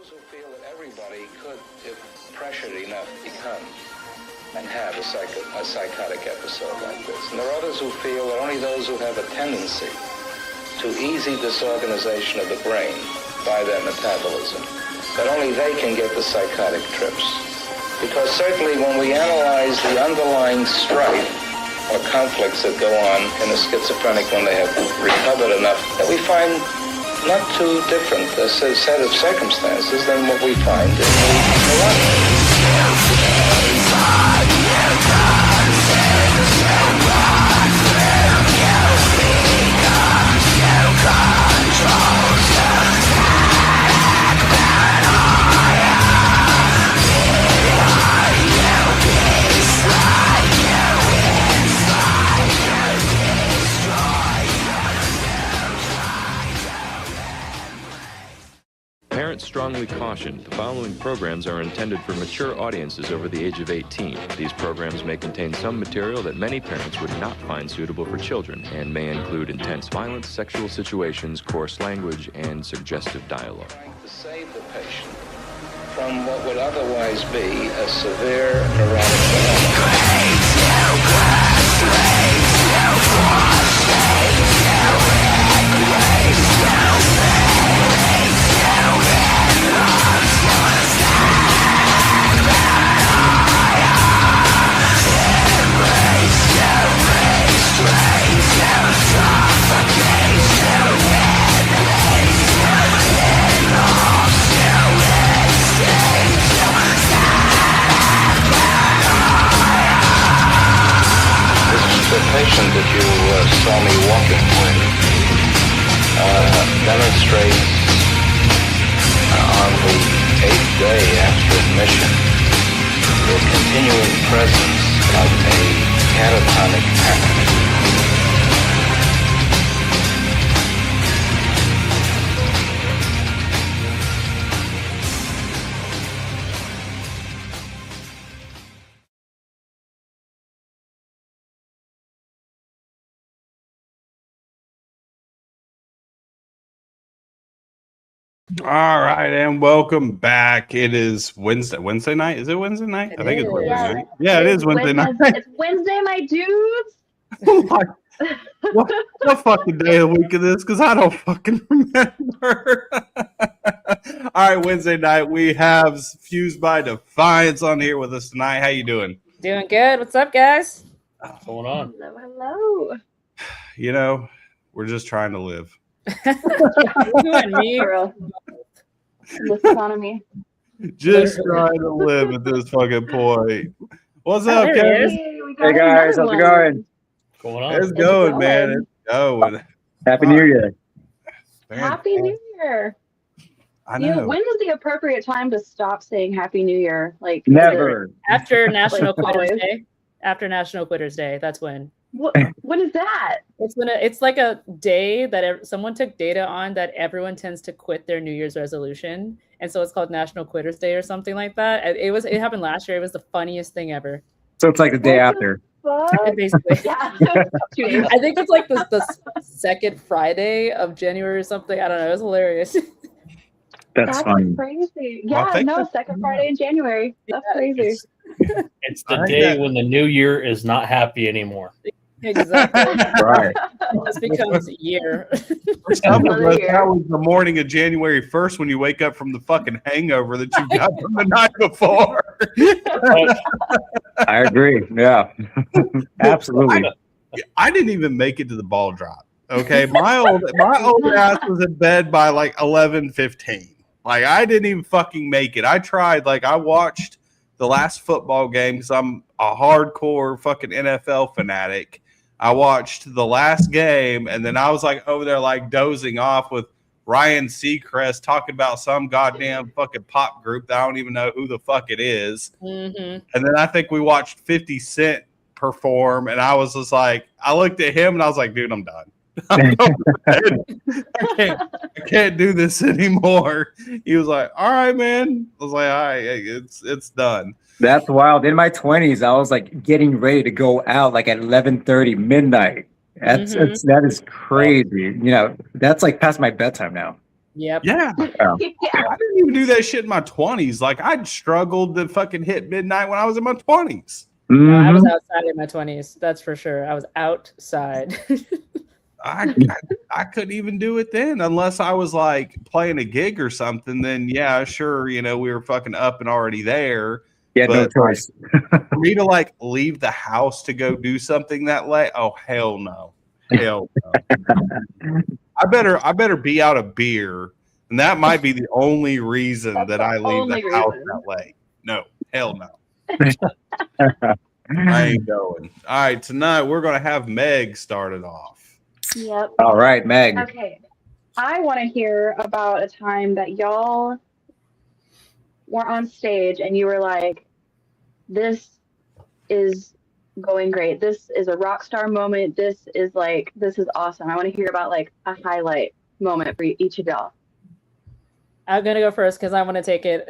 those who feel that everybody could, if pressured enough, become and have a psychotic episode like this. And there are others who feel that only those who have a tendency to easy disorganization of the brain by their metabolism, that only they can get the psychotic trips. Because certainly when we analyze the underlying strife or conflicts that go on in a schizophrenic when they have recovered enough, that we find not too different a set of circumstances than what we find in the neurotic. Parents strongly caution the following programs are intended for mature audiences over the age of 18. These programs may contain some material that many parents would not find suitable for children and may include intense violence, sexual situations, coarse language, and suggestive dialogue. To save the patient from what would otherwise be a severe neurotic phenomenon. The patient that you saw me walking with demonstrates on the 8th day after admission the continuing presence of a catatonic pattern. All right, and welcome back. It is Wednesday night. Is it Wednesday night? I think it's Wednesday night. Yeah, it is Wednesday night. It's Wednesday, my dudes. what fucking day of the week is this? Because I don't fucking remember. All right, Wednesday night. We have Fused by Defiance on here with us tonight. How you doing? Doing good. What's up, guys? What's going on? Hello. You know, we're just trying to live. You and me. This economy. Just trying to live at this fucking point. What's up, Kevin? Hey guys, how's it going? What's going on? It's going, man. It's going. Happy New Year. Happy New Year. I know. When is the appropriate time to stop saying Happy New Year? Like Never. After National Quitters always? Day. After National Quitters Day. That's when. What is that? It's like a day that someone took data on that everyone tends to quit their New Year's resolution, and so it's called National Quitters Day or something like that. It happened last year. It was the funniest thing ever. So it's like the day after. Basically, Yeah. 2 days. I think it's like the second Friday of January or something. I don't know. It was hilarious. That's fun. Crazy. Well, I Yeah, think second Friday in January. That's crazy. It's the day when the new year is not happy anymore. Exactly. Right. This becomes a year. For some of Another us, year. that was the morning of January 1st when you wake up from the fucking hangover that you got from the night before. I agree. Yeah. Absolutely. I didn't even make it to the ball drop. Okay. My old ass was in bed by like 11:15. Like I didn't even fucking make it. I tried, I watched the last football game because I'm a hardcore fucking NFL fanatic. I watched the last game, and then I was like over there like dozing off with Ryan Seacrest talking about some goddamn fucking pop group that I don't even know who the fuck it is. Mm-hmm. And then I think we watched 50 Cent perform, and I was just like, I looked at him and I was like, dude, I'm done. I can't do this anymore. He was like, all right, man. I was like, all right, it's done. That's wild. In my 20s, I was like getting ready to go out like at 11:30 midnight. That is crazy. You know, that's like past my bedtime now. Yep. Yeah. Yeah. I didn't even do that shit in my 20s. Like, I'd struggled to fucking hit midnight when I was in my 20s. No, I was Mhm. outside in my 20s. That's for sure. I was outside. I couldn't even do it then unless I was like playing a gig or something. Then yeah, sure, you know, we were fucking up and already there. You had no But like, choice. for me to like leave the house to go do something that late, oh hell no. Hell no. I better be out of beer. And that might be the only reason That's that the I leave the only house reason. that late. No, hell no. I ain't going. All right, tonight we're gonna have Meg started off. Yep. All right, Meg. Okay. I want to hear about a time that y'all were on stage and you were like, this is going great. This is a rock star moment. This is awesome. I want to hear about like a highlight moment for each of y'all. I'm gonna go first because I want to take it.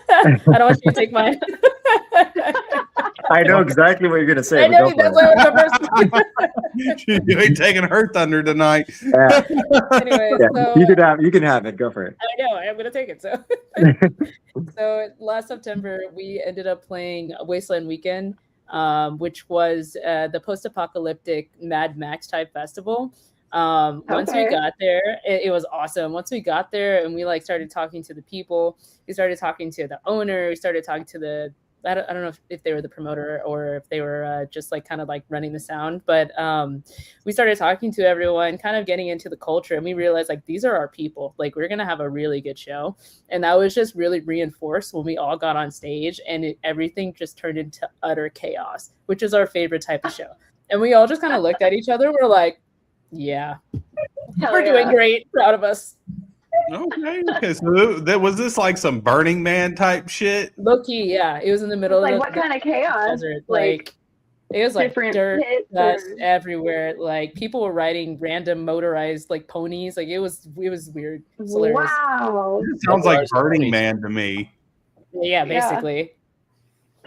I don't want you to take mine. I know exactly what you're gonna say. I know But go that's for why I went first. You ain't taking her thunder tonight. it. Yeah, Anyway, yeah. so You can have it. Go for it. I know I'm gonna take it. So, so last September we ended up playing Wasteland Weekend, which was the post-apocalyptic Mad Max type festival. Once we Okay. got there, it was awesome. Once we got there and we like started talking to the people, we started talking to the owner, we started talking to the I don't know if they were the promoter or if they were just like kind of like running the sound, but we started talking to everyone, kind of getting into the culture, and we realized like these are our people. Like we're gonna have a really good show, and that was just really reinforced when we all got on stage, and everything just turned into utter chaos, which is our favorite type of show. And we all just kind of looked at each other. We're like, yeah, Hell we're yeah. doing great. Proud of us. Okay. So that was this like some Burning Man type shit? Low key, yeah. It was in the middle Like of what kind of chaos? desert. Like It was like different dirt, pits dust or- everywhere. Like people were riding random motorized like ponies. Like it was weird. It's hilarious. Wow. It sounds like Motorized Burning ponies. Man to me. Yeah, basically.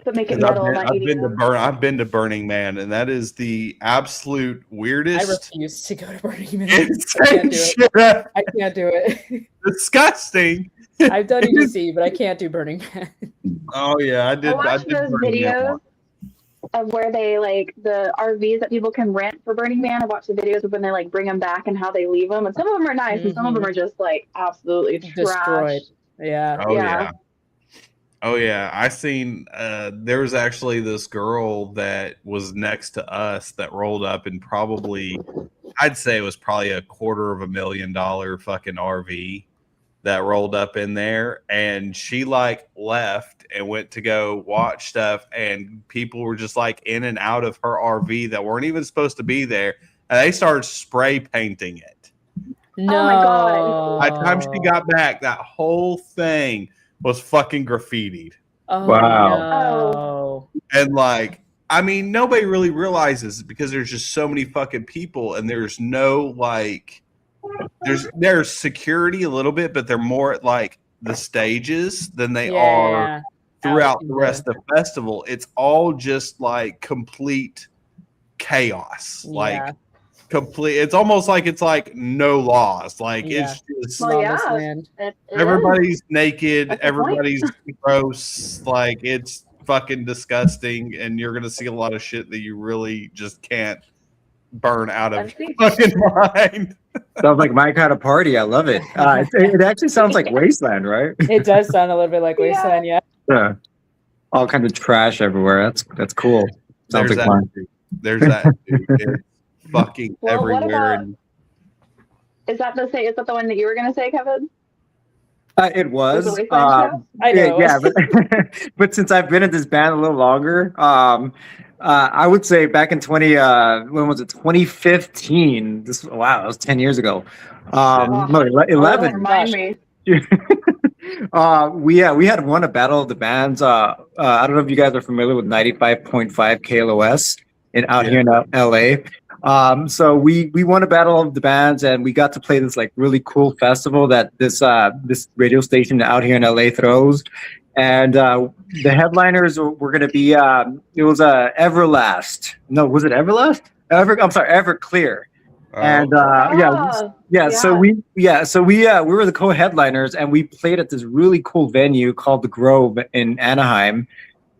But make it 'Cause metal, not EDM. I've been to Burning Man, and that is the absolute I weirdest, refuse to go to Burning Man. insane do it. shit ever. I can't do it. Disgusting. I've done EDC, but I can't do Burning Man. Oh yeah, I did. I watched did those Burning Man videos once. of where they like the RVs that people can rent for Burning Man. I watched the videos of when they like bring them back and how they leave them, and some of them are nice, and some of them are just like absolutely trash. Destroyed. Yeah. Oh Yeah. yeah. Oh yeah, I seen there was actually this girl that was next to us that rolled up in probably I'd say it was probably $250,000 fucking RV that rolled up in there, and she like left and went to go watch stuff, and people were just like in and out of her RV that weren't even supposed to be there, and they started spray painting it. No. Oh my God. By the time she got back, that whole thing was fucking graffitied. Oh, Wow. no. And like, I mean, nobody really realizes it because there's just so many fucking people, and there's no like, there's security a little bit, but they're more at like the stages than they are throughout the rest of the festival. It's all just like complete chaos, like complete. It's almost like it's like no laws. Like it's just Well, yeah. Lawless land. It is. everybody's naked, That's the point. everybody's gross, like it's fucking disgusting, and you're gonna see a lot of shit that you really just can't burn out of your fucking mind. Sounds like my kind of party. I love it. It actually sounds like Wasteland, right? It does sound a little bit like Wasteland, yeah. Yeah. All kinds of trash everywhere. That's cool. Sounds There's like that fun. dude. There's that dude. It's fucking Well, what everywhere. about- Is that the one that you were gonna say, Kevin? It was. Was it Wasteland show? I know. Yeah, but since I've been in this band a little longer, I would say back in 2015. Wow, that was 10 years ago. No, 11. Remind me. We had won a battle of the bands. I don't know if you guys are familiar with 95.5 KLOS out here in LA. So we won a battle of the bands, and we got to play this like really cool festival that this radio station out here in LA throws. And the headliners were going to be it was Everlast. No, was it Everlast? I'm sorry, Everclear. And Ah, so we were the co-headliners, and we played at this really cool venue called the Grove in Anaheim,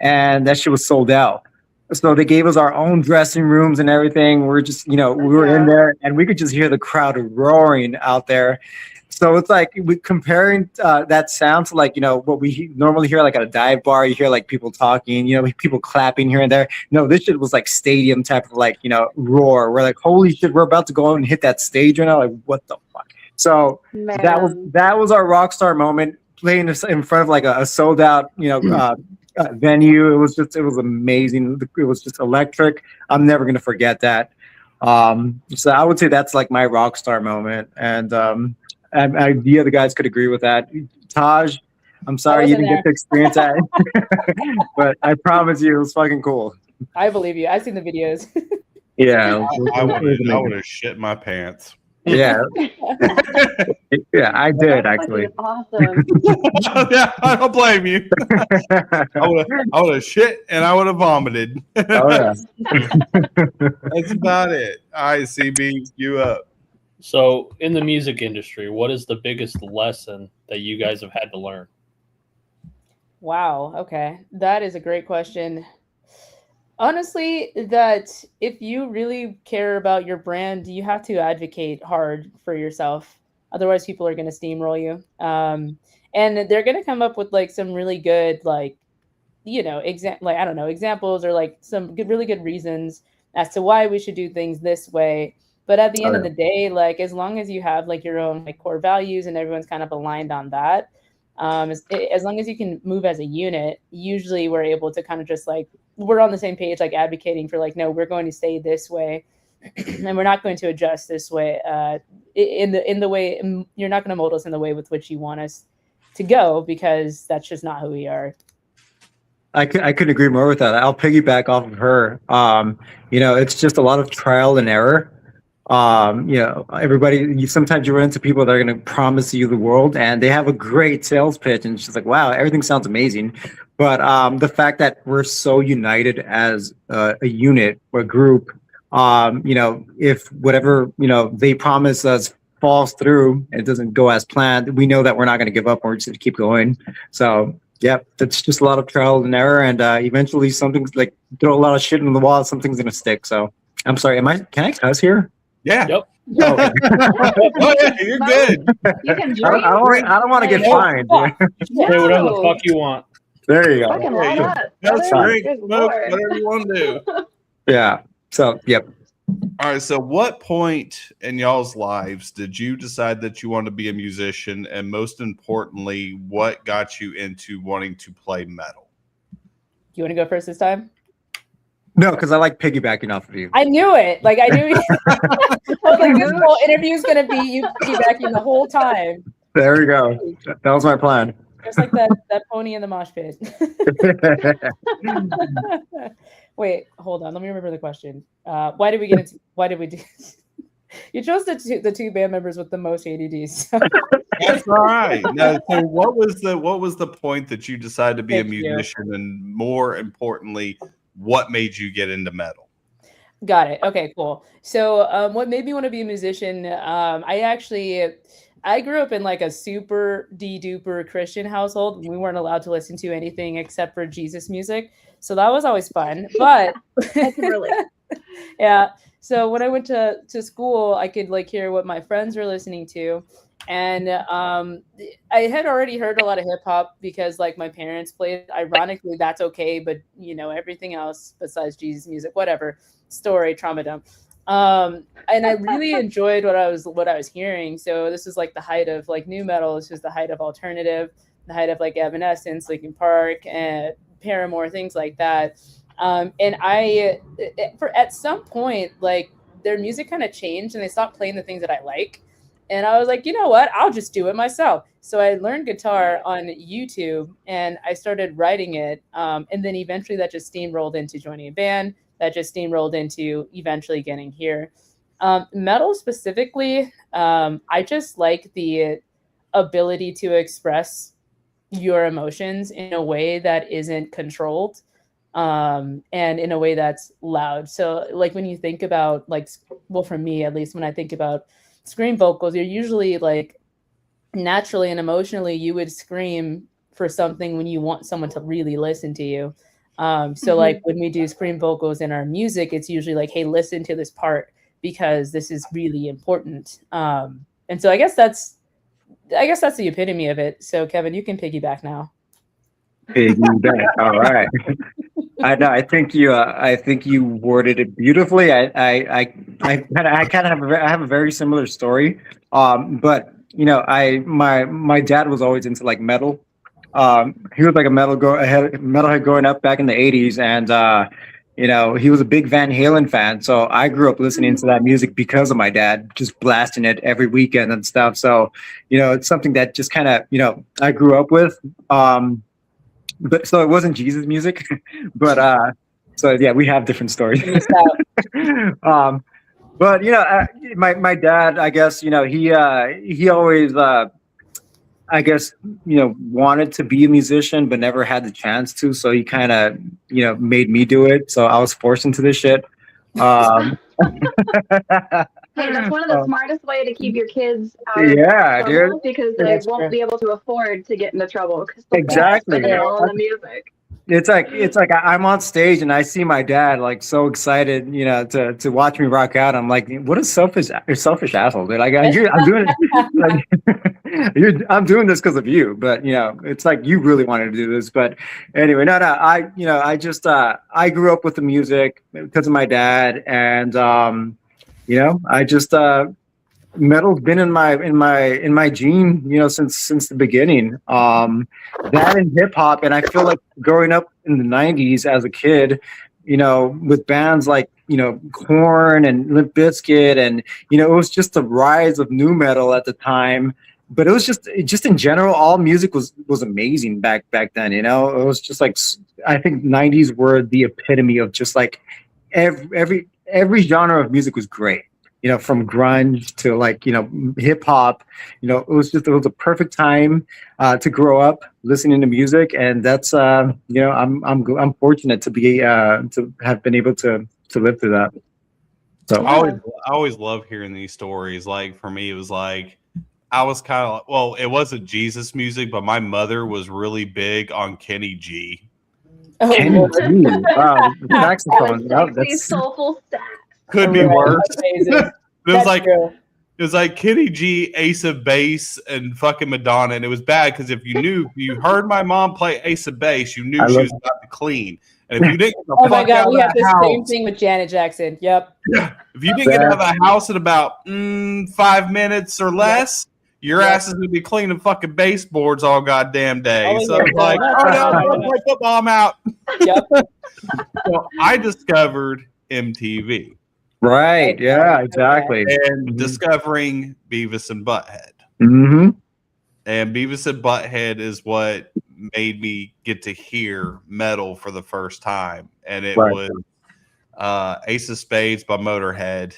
and that shit was sold out. So they gave us our own dressing rooms and everything. We're just, we were in there, and we could just hear the crowd roaring out there. So it's like we comparing that sound to what we normally hear like at a dive bar. You hear like people talking, people clapping here and there. No, this shit was like stadium type of roar. We're like, holy shit, we're about to go out and hit that stage right now. Like, what the fuck? So that was our rock star moment, playing in front of like a sold out venue. It was amazing. It was just electric. I'm never gonna forget that. So I would say that's like my rock star moment, and the other guys could agree with that. Taj, I'm sorry you didn't get to experience that, but I promise you it was fucking cool. I believe you. I've seen the videos. Yeah, I would have shit my pants. Yeah, yeah, I did actually. Awesome. Yeah, I don't blame you. I would have shit and I would have vomited. Oh yeah, that's about it. All right, CB, you up. So, in the music industry, what is the biggest lesson that you guys have had to learn? Wow. Okay. That is a great question. Honestly, that if you really care about your brand, you have to advocate hard for yourself. Otherwise, people are going to steamroll you. And they're going to come up with like some really good, examples or like some really good reasons as to why we should do things this way. But at the end of the day, like as long as you have like your own like core values and everyone's kind of aligned on that, as long as you can move as a unit, usually we're able to kind of just like we're on the same page, like advocating for like, no, we're going to stay this way, and we're not going to adjust this way. In the way you're not going to mold us in the way with which you want us to go, because that's just not who we are. I couldn't agree more with that. I'll piggyback off of her. It's just a lot of trial and error. Sometimes you run into people that are going to promise you the world, and they have a great sales pitch, and it's just like, wow, everything sounds amazing. But the fact that we're so united as a unit or a group, if whatever they promise us falls through and it doesn't go as planned, we know that we're not going to give up. We're just going to keep going. So yeah, it's just a lot of trial and error, and eventually something's like throw a lot of shit in the wall, something's going to stick. So I'm sorry, can I cuss here? Yeah. Yep. Oh, okay. Oh, yeah, you're good. You can drink. I don't want to get fined. Say whatever the fuck you want. There you go. Fucking why not? That's Brother? drink, Good smoke, Lord. whatever you want to do. Yeah. So, yep. All right. So, what point in y'all's lives did you decide that you wanted to be a musician? And most importantly, what got you into wanting to play metal? You want to go first this time? No, because I like piggybacking off of you. I knew it. Like I knew. I was like, this whole interview is going to be you piggybacking the whole time. There you go. That was my plan. Just like that pony in the mosh pit. Wait, hold on. Let me remember the question. Why did we do? You chose the two band members with the most ADD. So. That's all right. Now, so what was the point that you decided to be a musician, and more importantly, what made you get into metal? Got it. Okay, cool. So what made me want to be a musician? I grew up in like a super de-duper Christian household. We weren't allowed to listen to anything except for Jesus music. So that was always fun. But I can relate. Yeah. So when I went to school, I could like hear what my friends were listening to. And I had already heard a lot of hip hop because like my parents played. Ironically, that's okay, but everything else besides Jesus music, whatever, story, trauma dump. And I really enjoyed what I was hearing. So this was like the height of like new metal. This was the height of alternative, the height of like Evanescence, Linkin Park, and Paramore, things like that. And at some point, like their music kind of changed and they stopped playing the things that I like. And I was like, you know what? I'll just do it myself. So I learned guitar on YouTube and I started writing it. And then eventually that just steamrolled into joining a band. That just steamrolled into eventually getting here. Metal specifically, I just like the ability to express your emotions in a way that isn't controlled. and in a way that's loud. So like when you think about like, well, for me at least, when I think about scream vocals, you're usually like naturally and emotionally you would scream for something when you want someone to really listen to you. So like when we do scream vocals in our music, it's usually like, hey, listen to this part because this is really important. And so I guess that's the epitome of it. So Kevin, you can piggyback now. Piggyback. All right. I know. I think you worded it beautifully. I kind of have a very similar story. But you know, my dad was always into like metal. He was like a metalhead growing up back in the '80s, and you know, he was a big Van Halen fan. So I grew up listening to that music because of my dad, just blasting it every weekend and stuff. So you know, it's something that just kind of, you know, I grew up with. But so it wasn't Jesus music, but so yeah, we have different stories. But you know, my dad, I guess, you know, he always I guess, you know, wanted to be a musician but never had the chance to, so he kind of, you know, made me do it. So I was forced into this shit. Hey, that's one of the smartest way to keep your kids out of trouble, because they won't be able to afford to get into trouble because exactly spend it all on the music. It's like I'm on stage and I see my dad like so excited, you know, to watch me rock out. I'm like, what a selfish asshole, dude. Like I'm doing it, like, I'm doing this because of you, but you know, it's like you really wanted to do this. But anyway, no, I just I grew up with the music because of my dad, and you know, I just metal's been in my gene, you know, since the beginning. That and hip hop, and I feel like growing up in the '90s as a kid, you know, with bands like, you know, Korn and Limp Bizkit, and you know, it was just the rise of nu metal at the time. But it was just in general, all music was amazing back then. You know, it was just like, I think '90s were the epitome of just like every genre of music was great. You know, from grunge to like, you know, hip hop. You know, it was a perfect time to grow up listening to music, and that's you know, I'm fortunate to be to have been able to live through that. So I always love hearing these stories. Like for me, it was like I was kind of, well, it wasn't Jesus music, but my mother was really big on Kenny G. Kenny G. Wow, the saxophone. Sexy, soulful sax. Could be worse. It was like Kenny G, Ace of Base, and fucking Madonna, and it was bad because if you heard my mom play Ace of Base, you knew she was about to clean. And if you didn't, oh my god, we have the same thing with Janet Jackson. Yep. If you didn't get out of the house in about 5 minutes or less, your ass is gonna be cleaning fucking baseboards all goddamn day. So it's like, oh no, I'm gonna play football, I'm out. Yep. So I discovered MTV. Right. Yeah, exactly. And discovering Beavis and Butthead. Mm-hmm. And Beavis and Butthead is what made me get to hear metal for the first time. And it was Ace of Spades by Motorhead.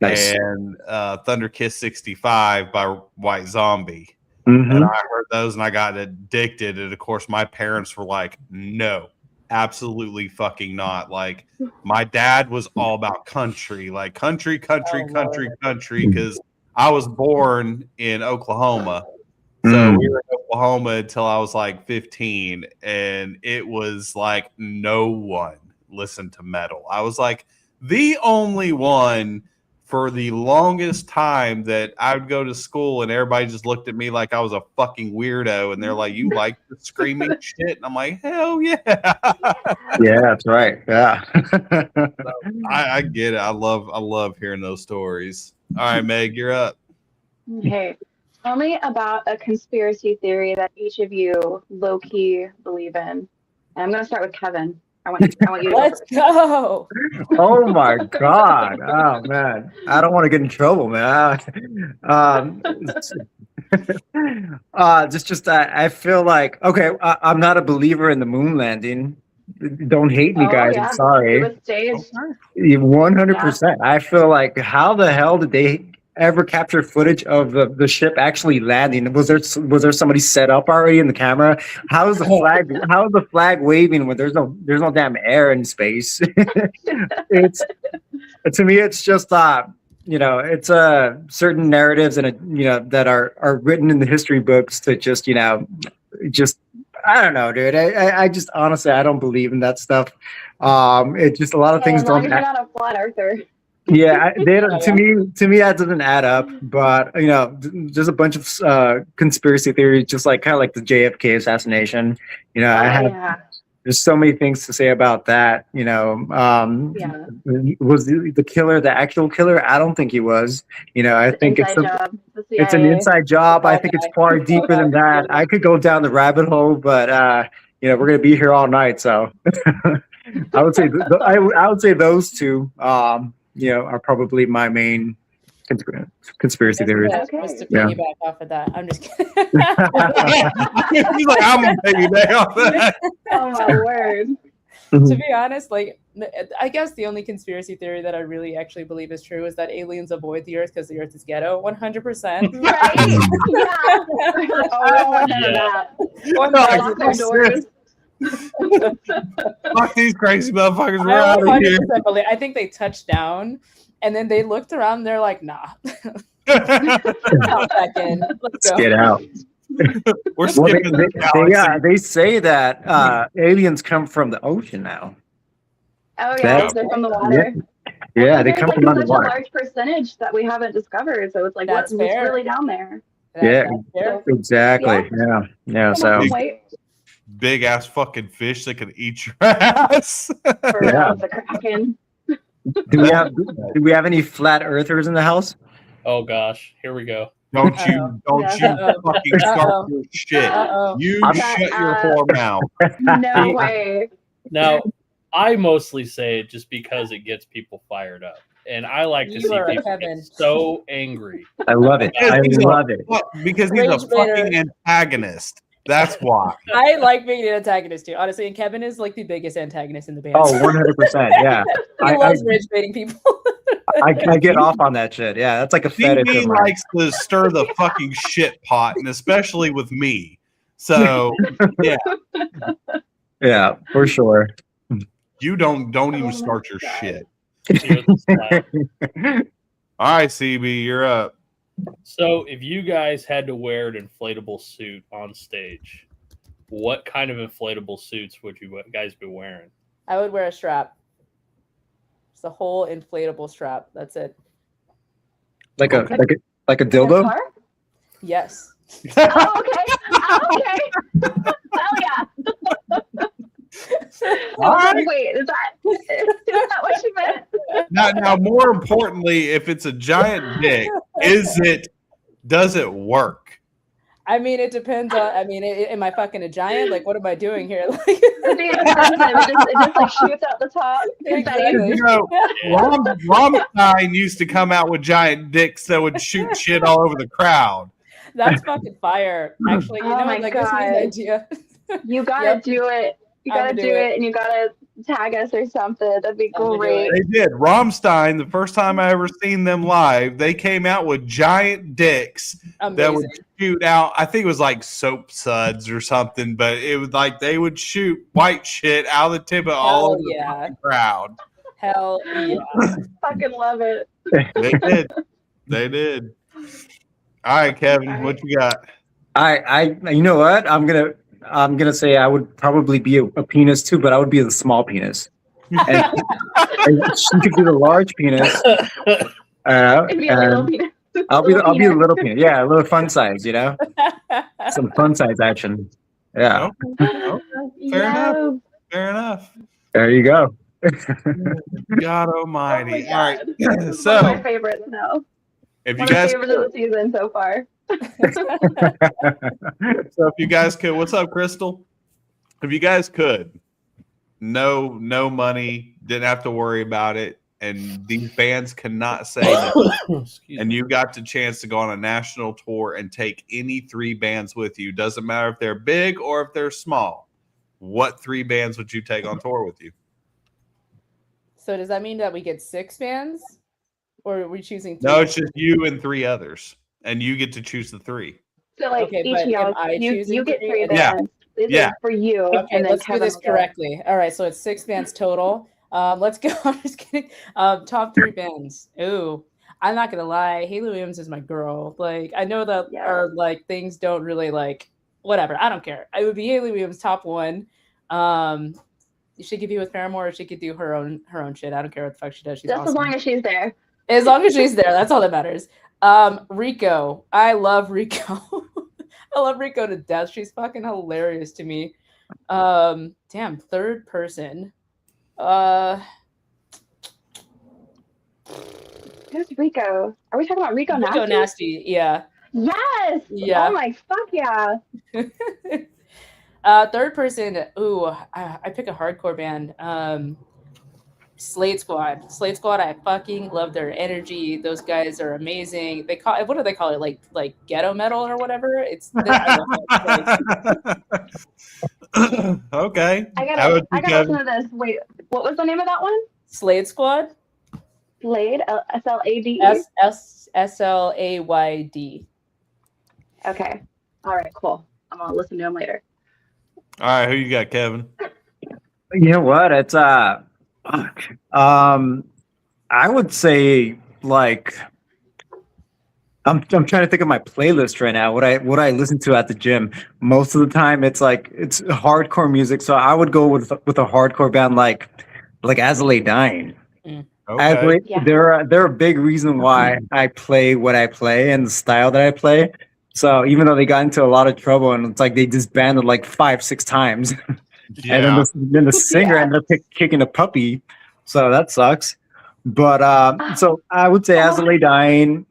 Nice. And Thunder Kiss 65 by White Zombie. Mm-hmm. And I heard those and I got addicted. And of course, my parents were like, no. Absolutely fucking not. Like my dad was all about country, like country, because I was born in Oklahoma. So we were in Oklahoma until I was like 15, and it was like no one listened to metal. I was like the only one for the longest time that I would go to school and everybody just looked at me like I was a fucking weirdo, and they're like, you like the screaming shit? And I'm like, hell yeah. Yeah, that's right. Yeah. So I get it. I love hearing those stories. All right, Meg, you're up. Okay. Tell me about a conspiracy theory that each of you low-key believe in. And I'm gonna start with Kevin. I want you to Let's go. Oh my god. Oh man. I don't want to get in trouble, man. I feel like, okay, I'm not a believer in the moon landing. Don't hate me, guys. I'm sorry. 100%. I feel like, how the hell did they ever capture footage of the ship actually landing? Was there somebody set up already in the camera? How is the flag waving when there's no damn air in space? It's to me, it's just it's certain narratives that are written in the history books to just just I don't know, dude. I just honestly I don't believe in that stuff. It's just a lot of things as long don't. as you're not a flat earther. Yeah, they don't, to me that doesn't add up. But there's a bunch of conspiracy theories, just like kind of like the JFK assassination. There's so many things to say about that. Was the killer the actual killer? I don't think he was. I think it's an inside job. I think it's far deeper than that. I could go down the rabbit hole, but we're gonna be here all night. So I would say I would say those two. Are probably my main conspiracy theories. Just to piggyback off of that, I'm just kidding. He's like, I'm gonna piggyback off that. Oh my word! To be honest, like I guess the only conspiracy theory that I really actually believe is true is that aliens avoid the Earth because the Earth is ghetto. 100%. Right? Yeah. Fuck these crazy motherfuckers. We're out of here. I think they touched down and then they looked around and they're like, nah. Back in. Let's go. Get out. We're skipping they say that aliens come from the ocean now. Oh yeah, they're from the water. Yeah, they come from underwater. Such a large percentage that we haven't discovered, so it's like what's really down there? Exactly. Yeah. So big ass fucking fish that can eat your ass. The Kraken. Do we have any flat earthers in the house? Oh gosh, here we go. Don't you fucking start your shit. You shut your whore mouth. No way. Now, I mostly say it just because it gets people fired up. And I like to see people get so angry. I love it. I love it. Because he's a fucking antagonist. That's why. I like being an antagonist too, honestly. And Kevin is like the biggest antagonist in the band. Oh, 100%. Yeah. He loves rage baiting people. I get off on that shit. Yeah, that's like a fetish. He likes to stir the fucking shit pot, and especially with me. So, yeah. Yeah, for sure. You don't even start your shit. All right, CB, you're up. So, if you guys had to wear an inflatable suit on stage, what kind of inflatable suits would you guys be wearing? I would wear a strap. It's a whole inflatable strap. That's it. Like a dildo? Yes. Oh, okay. Hell yeah. Wait, is that what you meant? Now, more importantly, if it's a giant dick, does it work? I mean, it depends on. I mean, am I fucking a giant? Like, what am I doing here? Like, it just like shoots out the top. Exactly. Rammstein used to come out with giant dicks that would shoot shit all over the crowd. That's fucking fire. Actually, you know, like this is an idea. You gotta do it. You gotta do it, and you gotta tag us or something. That'd be great. They did. Rammstein, the first time I ever seen them live, they came out with giant dicks that would shoot out. I think it was like soap suds or something, but it was like they would shoot white shit out of the tip of all over the crowd. Hell yeah. Fucking love it. They did. All right, Kevin, what you got? I you know what? I'm gonna say I would probably be a penis too, but I would be the small penis. And she could be the large penis. I'll be the little penis. Yeah, a little fun size, some fun size action. Yeah. Fair enough. There you go. God Almighty! All right, so one of my favorites now. If you guys, favorites of the season so far. So if you guys could, what's up, Crystal? If you guys could, no money, didn't have to worry about it, and these bands cannot say no, and you got the chance to go on a national tour and take any three bands with you, doesn't matter if they're big or if they're small, what three bands would you take on tour with you? So does that mean that we get 6 bands? or are we choosing 3? No, it's just you and 3 others, and you get to choose the 3. So like Okay, each but of y'all, am I choosing you get 3 3 and then- Yeah. bands. These Yeah. are for you. Okay, and then let's do Kevin this will go. correctly. All right, so it's 6 bands total. Let's go. I'm just kidding. Top 3 bands. Ooh, I'm not gonna lie. Haley Williams is my girl. Like, I know that Yeah. our like things don't really like whatever. I don't care. It would be Haley Williams top 1. She could be with Paramore, or she could do her own shit. I don't care what the fuck she does. She's Just awesome. as long as she's there. As long as she's there, that's all that matters. Rico. I love Rico. I love Rico to death. She's fucking hilarious to me. Damn, third person. Who's Rico? Are we talking about Rico Nasty? Rico Nasty, yeah. Yes. Yeah. Oh my fuck yeah. Third person. Ooh, I pick a hardcore band. Slade Squad. Slade Squad. I fucking love their energy. Those guys are amazing. They call it, what do they call it? Like ghetto metal or whatever. I love it. Okay. I How gotta would you go- listen to this. Wait, what was the name of that one? Slade Squad. Slade, SLADE. SLAYD. Okay. All right, cool. I'm gonna listen to him later. All right, who you got, Kevin? You know what? It's I would say like I'm trying to think of my playlist right now. What I listen to at the gym. Most of the time it's hardcore music. So I would go with a hardcore band like As I Lay Dying. Okay. Yeah. They're a big reason why I play what I play and the style that I play. So even though they got into a lot of trouble and it's like they disbanded like 5-6 times, Yeah. and then the singer ended up kicking a puppy, so that sucks. But so I would say As I Lay Dying.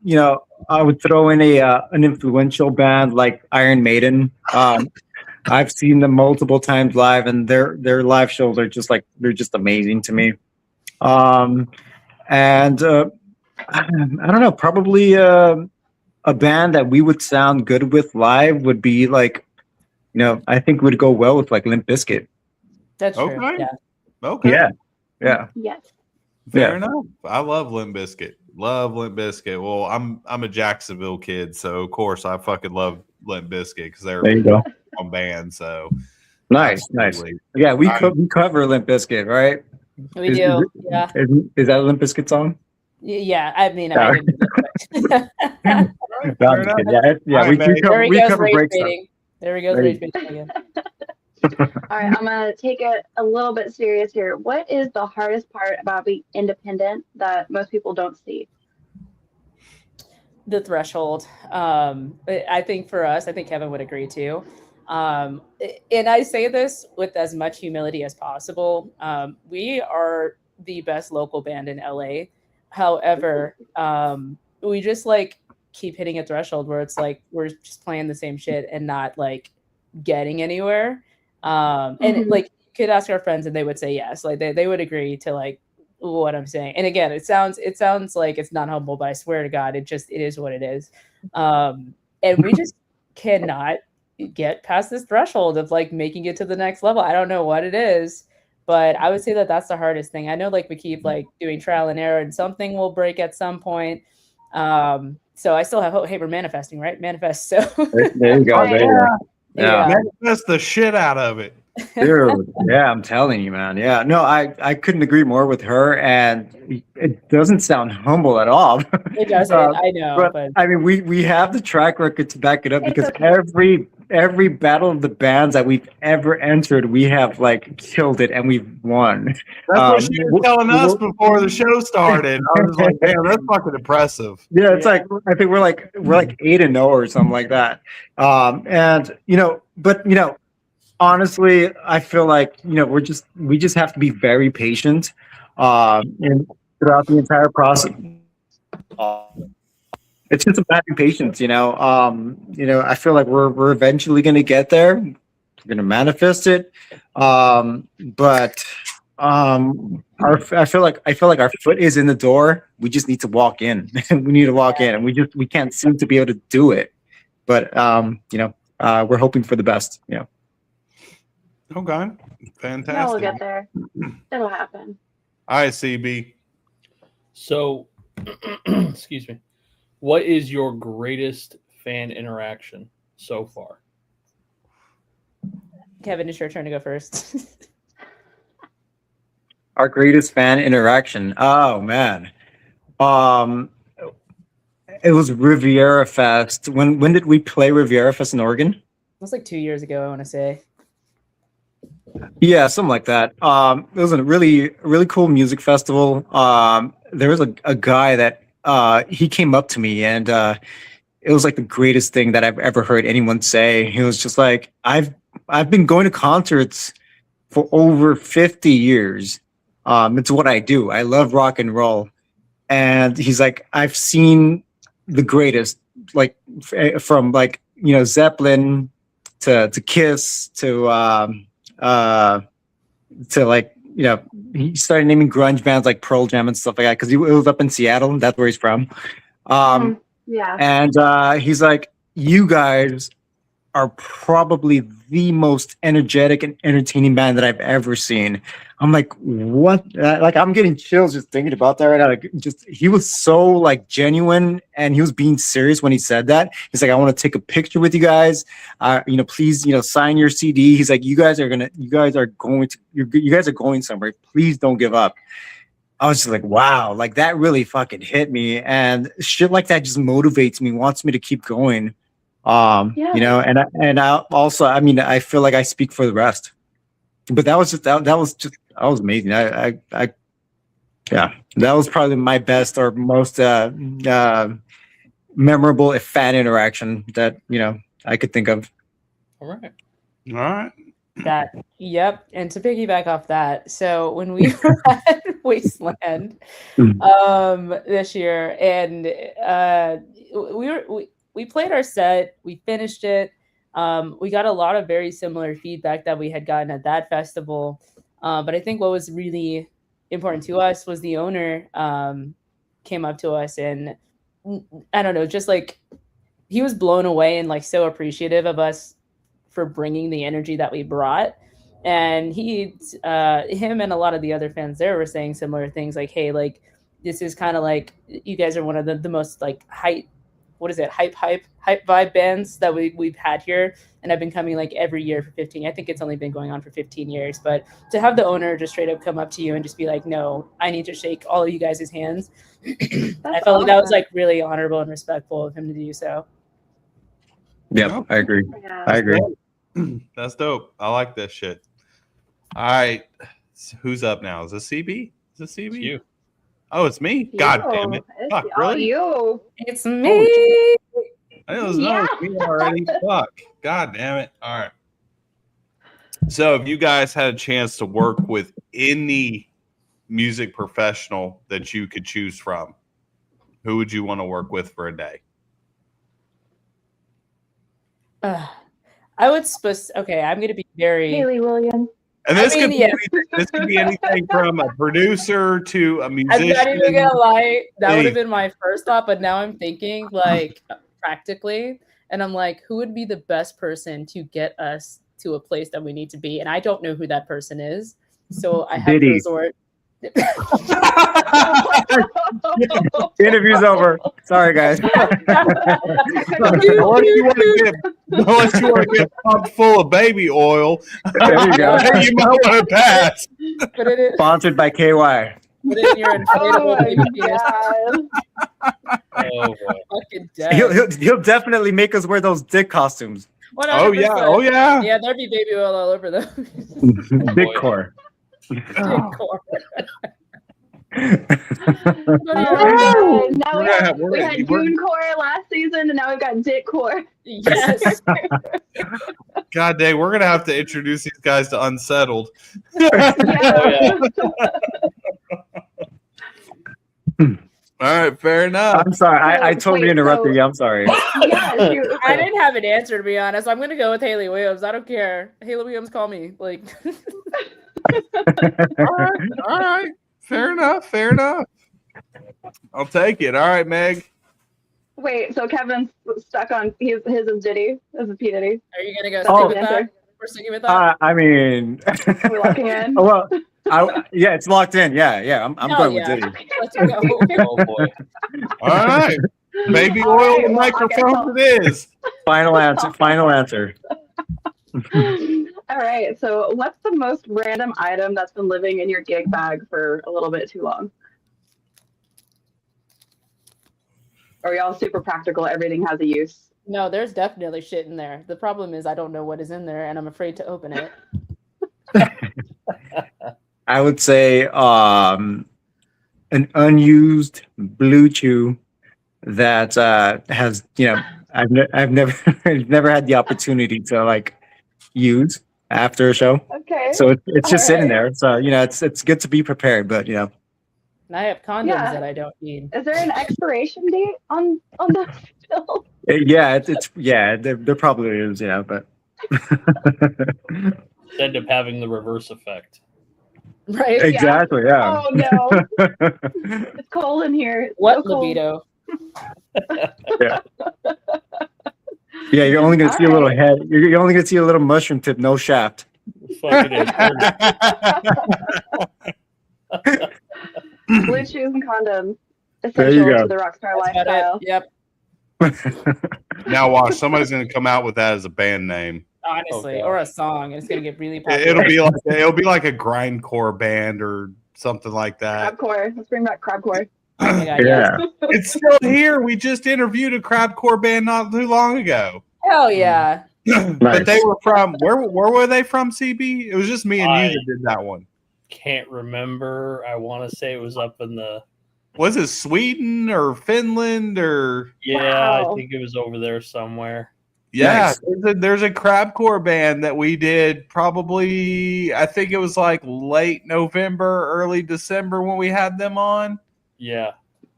You know, I would throw in an influential band like Iron Maiden. I've seen them multiple times live, and their live shows are they're just amazing to me. And I don't know, probably a band that we would sound good with live would be like, you know, I think would go well with like Limp Bizkit. That's true. Okay. Yeah. Okay. Yeah. Yes. Fair Yeah. enough. I love Limp Bizkit. Love Limp Bizkit. Well, I'm a Jacksonville kid, so of course I fucking love Limp Bizkit because they're There you go. a band. So Nice. absolutely. Yeah, we I'm- cover Limp Bizkit, right? We do. Yeah. Is that a Limp Bizkit song? Yeah. I mean, Yeah. I didn't. Fair No, I'm just enough. kidding. Yeah, All right, man. There he we goes cover rage break stuff. baiting. There he goes There rage you- baiting again. All right, I'm gonna take it a little bit serious here. What is the hardest part about being independent that most people don't see? The threshold. I think for us, I think Kevin would agree too. And I say this with as much humility as possible. We are the best local band in LA. However, we just like keep hitting a threshold where it's like we're just playing the same shit and not like getting anywhere. And like you could ask our friends and they would say yes. Like they would agree to like what I'm saying. And again, it sounds like it's not humble, but I swear to God, it is what it is. And we just cannot get past this threshold of like making it to the next level. I don't know what it is, but I would say that that's the hardest thing. I know like we keep like doing trial and error and something will break at some point. So I still have hope. Hey, we're manifesting, right? Manifest. So There you go. There you go. Yeah. Manifest the shit out of it. Dude, yeah, I'm telling you, man. Yeah, no, I couldn't agree more with her, and it doesn't sound humble at all. It doesn't. I know, but I mean, we have the track record to back it up It's because okay. every battle of the bands that we've ever entered, we have like killed it and we've won. That's what she was telling us we're- before the show started. I was like, damn, that's fucking impressive. Yeah, it's like I think we're like 8-0 or something like that. And you know, but you know, honestly, I feel like you know we just have to be very patient, and throughout the entire process. It's just about patience, you know. I feel like we're eventually going to get there. We're going to manifest it, but I feel like our foot is in the door. We just need to walk in. We need to walk in, and we can't seem to be able to do it. But we're hoping for the best. You know. Okay. Fantastic. No, we'll get there. It'll happen. All right, CB. So Excuse me. What is your greatest fan interaction so far? Kevin, it's your turn to go first. Our greatest fan interaction. Oh man. Um, it was Riviera Fest. When did we play Riviera Fest in Oregon? It was like 2 years ago, I want to say. Yeah, something like that. It was a really cool music festival. There was a guy that he came up to me, and it was like the greatest thing that I've ever heard anyone say. He was just like, I've been going to concerts for over 50 years. It's what I do. I love rock and roll. And he's like, I've seen the greatest, like from like, you know, Zeppelin to Kiss to like, you know, he started naming grunge bands like Pearl Jam and stuff like that because he was up in Seattle. That's where he's from. Yeah. And he's like, you guys are probably the most energetic and entertaining band that I've ever seen. I'm like, what? Like, I'm getting chills just thinking about that right now. Like, just he was so like genuine, and he was being serious when he said that. He's like, I want to take a picture with you guys. You know, please, you know, sign your CD. He's like, you guys are going somewhere. Please don't give up. I was just like, wow, like that really fucking hit me, and shit like that just motivates me, wants me to keep going. Yeah. You know, and I also, I mean, I feel like I speak for the rest. But that was amazing. I yeah, that was probably my best or most memorable fan interaction that, you know, I could think of. All right. All right. Yep. And to piggyback off that, so when we were at Wasteland this year, and we played our set, we finished it. We got a lot of very similar feedback that we had gotten at that festival. But I think what was really important to us was the owner came up to us, and I don't know, just like he was blown away and like so appreciative of us for bringing the energy that we brought. And him and a lot of the other fans there were saying similar things like, hey, like this is kind of like you guys are one of the most like hype vibe bands that we've had here, and I've been coming like every year for 15. I think it's only been going on for 15 years, but to have the owner just straight up come up to you and just be like, no, I need to shake all of you guys' hands. I felt like that was like really honorable and respectful of him to do so. Yeah, I agree. Yeah. I agree. That's dope. I like this shit. All right. Who's up now? Is it CB? Is it CB? It's you. Oh, it's me? God damn it. Fuck, really? You. It's me. I didn't know it was me already. Fuck. God damn it. All right. So if you guys had a chance to work with any music professional that you could choose from, who would you want to work with for a day? I would okay, I'm gonna be very Haley Williams. And this I mean, could be yeah. anything, this could be anything from a producer to a I'm musician. not even gonna lie, that would have Hey. been my first thought, but now I'm thinking like practically, and I'm like, who would be the best person to get us to a place that we need to be? And I don't know who that person is, so I have to Diddy. resort. Interview's over. Sorry, guys. Unless you want to get pumped full of baby oil, There you go. you might want to pass. Put it in, Sponsored by KY. put it in your inflatable Oh baby my penis. God. Oh boy. Fucking dead. He'll definitely make us wear those dick costumes. 100%. Oh yeah, oh yeah. Yeah, there'd be baby oil all over them. Dick core. Oh, now Yeah, we had Goon Core last season, and now we've got Dick Core. Yes. God dang, we're gonna have to introduce these guys to Unsettled. Yeah. All right, fair enough. I'm sorry. I totally Wait, interrupted so- you. I'm sorry. Yeah, you- I didn't have an answer, to be honest. I'm gonna go with Haley Williams. I don't care. Haley Williams, call me. Like, All right. Fair enough. Fair enough. I'll take it. All right, Meg. Wait, so Kevin's stuck on his is Diddy. This is P Diddy. are you gonna go Oh. stick with that? We're sticking with that. I mean, We're locking in. well, Yeah, it's locked in. Yeah. I'm Hell going with yeah. Diddy. Let's go. Oh boy. All right. Baby All oil right, and well, I guess microphones it is. Final answer. Final answer. All right. So, what's the most random item that's been living in your gig bag for a little bit too long? Are y'all super practical? Everything has a use. No, there's definitely shit in there. The problem is I don't know what is in there, and I'm afraid to open it. I would say an unused Blue Chew that has I've never never had the opportunity to like use after a show. Okay. So it's just All sitting right. there. So it's good to be prepared, but And I have condoms Yeah. that I don't need. Is there an expiration date on the pill? there probably is, but End up having the reverse effect. Right? exactly, yeah. Oh no, it's cold in here. It's What so cold. libido? Yeah, you're only gonna All see a little right. head. You're only gonna see a little mushroom tip, no shaft. Fucking internal. Blue chews and condoms. There you Essential go. to the rockstar That's about lifestyle. it. Yep. Now watch, somebody's gonna come out with that as a band name. Honestly, Oh, or a song, and it's gonna get really popular. It'll be like a grindcore band or something like that. Crabcore. Let's bring back crabcore. Oh my God, Yeah. It's still here. We just interviewed a crabcore band not too long ago. Hell yeah. But they were from where were they from, CB? It was just me and you that did that one. Can't remember. I want to say it was up in the. Was it Sweden or Finland or Yeah, Wow. I think it was over there somewhere. yeah, Nice. there's a crabcore band that we did probably I think it was like late November, early December when we had them on. Yeah.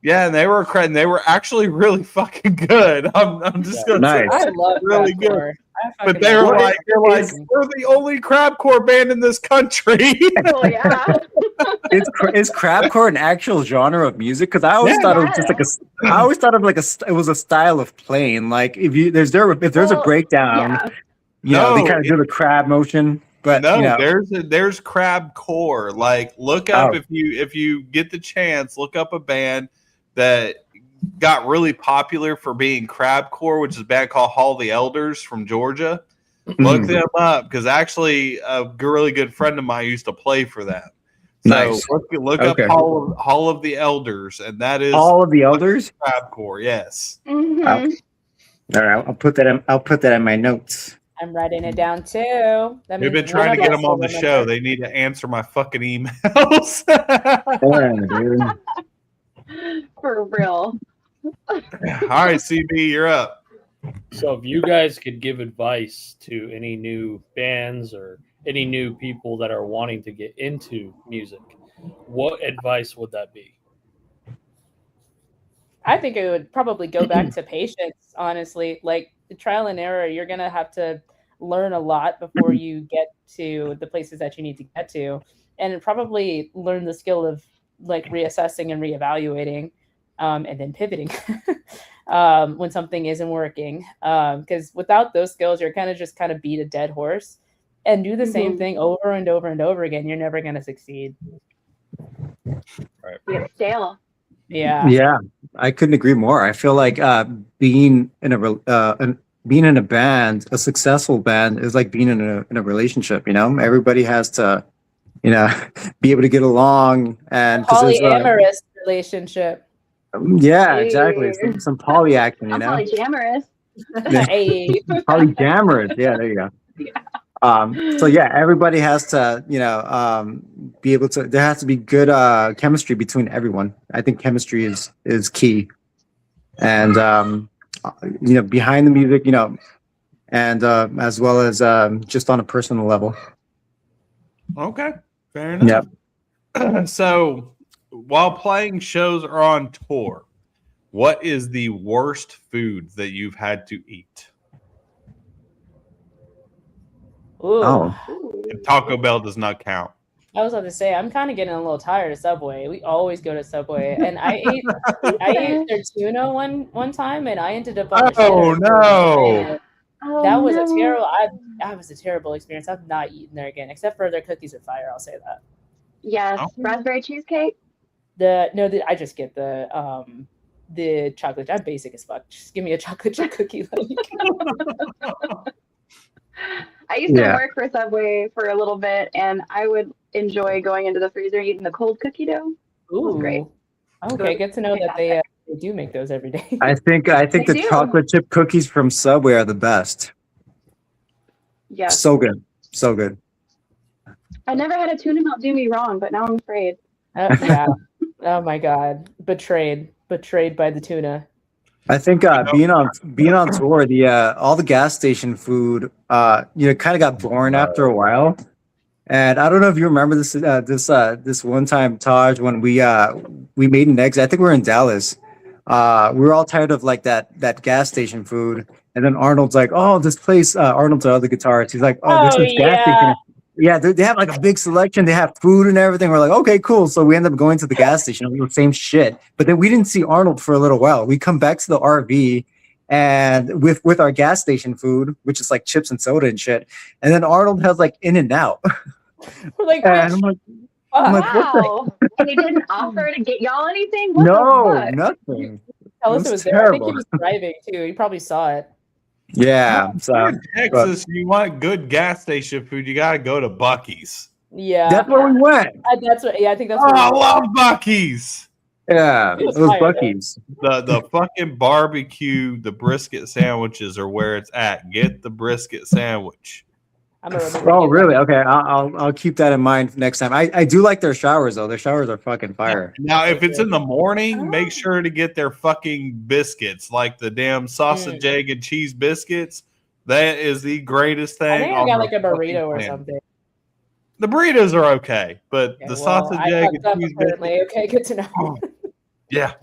Yeah, and they were actually really fucking good. I'm just gonna say Nice. I love really crabcore. I But fucking they're love like, it. we're the only crabcore band in this country. Oh yeah. Is crabcore an actual genre of music? Because I always Yeah. thought it was just like I always thought of it was a style of playing. Like if there's a Well, breakdown, Yeah. they No, kind of do the crab motion. But No, there's crabcore. Like look up Oh. if you get the chance, look up a band that got really popular for being crabcore, which is a band called Hall the Elders from Georgia. Look them up because actually a really good friend of mine used to play for them. So Nice. look Okay. up Hall of the Elders, and that is all of the elders. crabcore. Yes. Mhm. All right, I'll put that in my notes. I'm writing it down too. That We've been means trying one to of get us them on will the remember. show. They need to answer my fucking emails. Damn, dude. For real. All right, CB, you're up. So if you guys could give advice to any new bands or any new people that are wanting to get into music, what advice would that be? I think it would probably go back to patience, honestly. Like the trial and error, you're going to have to learn a lot before you get to the places that you need to get to. And probably learn the skill of like reassessing and reevaluating and then pivoting when something isn't working. Because without those skills, you're kind of beat a dead horse and do the same thing over and over and over again. You're never going to succeed. Right. You get stale. Yeah. I couldn't agree more. I feel like being in a band, a successful band, is like being in a relationship. Everybody has to, be able to get along and 'cause there's, Polyamorous relationship. yeah, exactly. Some poly action, I'm polyamorous. Hey. Polyamorous. Yeah, there you go. So yeah, everybody has to, be able to. There has to be good chemistry between everyone. I think chemistry is key, and behind the music, and as well as just on a personal level. Okay, fair enough. So, while playing shows or on tour, what is the worst food that you've had to eat? Ooh. Oh, And Taco Bell does not count. I was about to say I'm kind of getting a little tired of Subway. We always go to Subway, and I ate their tuna one time, and I ended up on the Oh, shitter. no. Oh, That was no. a terrible. I was a terrible experience. I've not eaten there again, except for their cookies are fire. I'll say that. Yes, Oh. raspberry cheesecake. I just get the chocolate. I'm basic as fuck. Just give me a chocolate chip cookie. I used to Yeah. work for Subway for a little bit, and I would enjoy going into the freezer eating the cold cookie dough. Was great. Ooh. Okay, good to know that they do make those every day. I think They the do. chocolate chip cookies from Subway are the best. Yes. So good. So good. I never had a tuna melt do me wrong, but now I'm afraid. Yeah. Oh my god. Betrayed by the tuna. I think being on tour, the all the gas station food kind of got boring after a while. And I don't know if you remember this one time, Taj, when we made an exit. I think we were in Dallas. We were all tired of like that gas station food. And then Arnold's like, "Oh, this place." Arnold's the other guitarist. He's like, "Oh, there's this gas station." Yeah, they have like a big selection. They have food and everything. We're like, okay, cool. So we end up going to the gas station. We do the same shit. But then we didn't see Arnold for a little while. We come back to the RV and with our gas station food, which is like chips and soda and shit. And then Arnold has like In-N-Out. We're like, And I'm like, what the- Wow. And he didn't offer to get y'all anything? What no, the fuck? nothing. tell us It it was was there. I think he terrible. was driving too. He probably saw it. Yeah. So You're in Texas, you want good gas station food, you gotta go to Buc-ee's. Yeah. that's where we went. That's what. Yeah, I think that's. Oh, What I we love Buc-ee's. Yeah, It it was was fire, Buc-ee's. The fucking barbecue, the brisket sandwiches are where it's at. Get the brisket sandwich. I'm gonna remember. Oh, to get really? that. Okay, I'll keep that in mind next time. I do like their showers though. Their showers are fucking fire. Now, if it's in the morning, Oh. make sure to get their fucking biscuits, like the damn sausage, egg, and cheese biscuits. That is the greatest thing. I think I on got the like a burrito fucking or planet. something. The burritos are okay, but Okay, the well, sausage, I egg, fucked and up cheese apparently. biscuits. Okay, good to know. Yeah,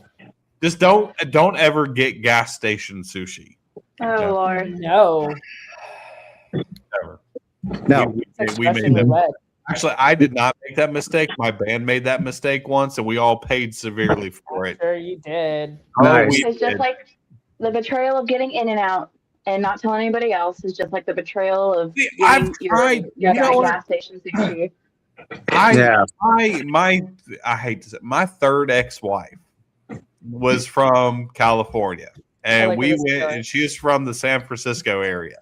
just don't ever get gas station sushi. Oh, Lord. No. Ever. No, We It's made Russian that. roulette. Actually, I did not make that mistake. My band made that mistake once, and we all paid severely for I'm it. sure you did. Nice. we It's just did. like the betrayal of getting in and out and not telling anybody else is just like the betrayal of See, getting I've your tried. You know what? gas station sushi. Yeah. I hate to say, my third ex-wife was from California, and like we this went, story. and she's from the San Francisco area.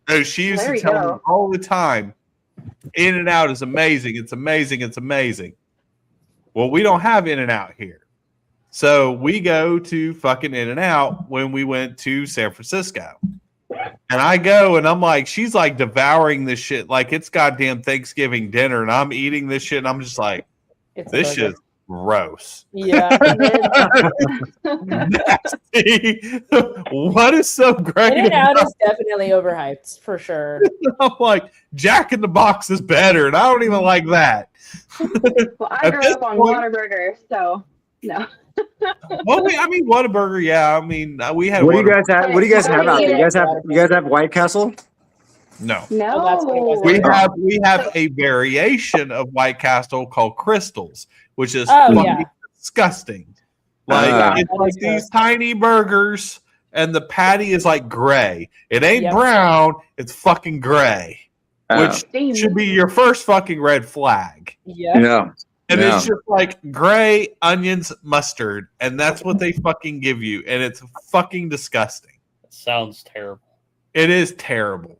So she used There to you tell go. me all the time, In and Out is amazing. It's amazing. It's amazing. Well, we don't have In and Out here. So we go to fucking In and Out when we went to San Francisco. And I go and I'm like, she's like devouring this shit like it's goddamn Thanksgiving dinner. And I'm eating this shit and I'm just like, It's a this burger. shit's gross. Yeah. Nasty. What is so great? In and Out about is definitely overhyped for sure. it? I'm like, Jack in the Box is better, and I don't even like that. Well, I At grew this up on point- Whataburger, so no. Well, I mean, Whataburger, yeah. I mean, we had. What do you Whataburger. guys have? What do you guys have out there? You guys have White Castle? No. No. Oh, that's what it was. We have a variation of White Castle called Crystals, which is Oh, fucking yeah. disgusting. Like Yeah, it's that like is these gross. tiny burgers, and the patty is like gray. It ain't Yep. brown; it's fucking gray, which Damn. should be your first fucking red flag. Yeah. no. And Yeah. it's just like gray onions, mustard, and that's what they fucking give you, and it's fucking disgusting. That sounds terrible. It is terrible.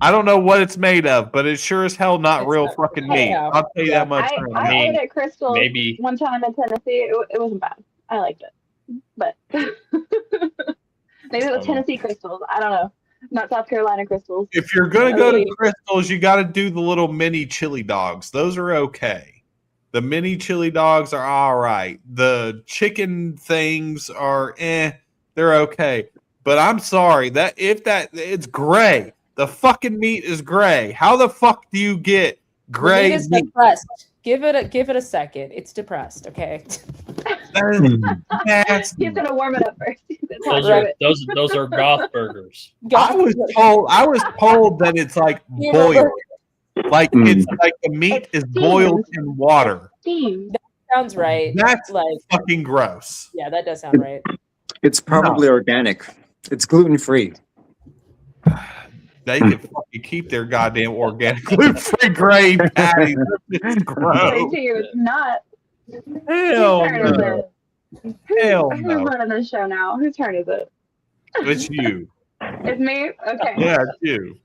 I don't know what it's made of, but it's sure as hell not It's real not- fucking meat. yeah. I'll tell you Yeah. that much. I right now. mean, ate at Crystal maybe- one time in Tennessee. It wasn't bad. I liked it. But maybe it was Tennessee Crystals. I don't know. Not South Carolina Crystals. If you're gonna go to Really? Crystals, you got to do the little mini chili dogs. Those are okay. The mini chili dogs are all right. The chicken things are they're okay. But I'm sorry that it's gray. The fucking meat is gray. How the fuck do you get The gray meat is meat? depressed. Give it a second. It's depressed. Okay. That is nasty. He's gonna warm it up first. Those are goth burgers. I was told that it's like You boiled. remember- Like it's like the meat It's is boiled in water. Steam. Sounds right. That's Like, fucking gross. yeah, that does sound right. It's probably organic. It's gluten free. They can fucking keep their goddamn organic gluten-free grain patties. It's gross. Wait, dude, it's not. Hell Whose turn is no. it? Hell Who's no. running this show now? Whose turn is it? It's you. It's me? Okay. Yeah, it's you.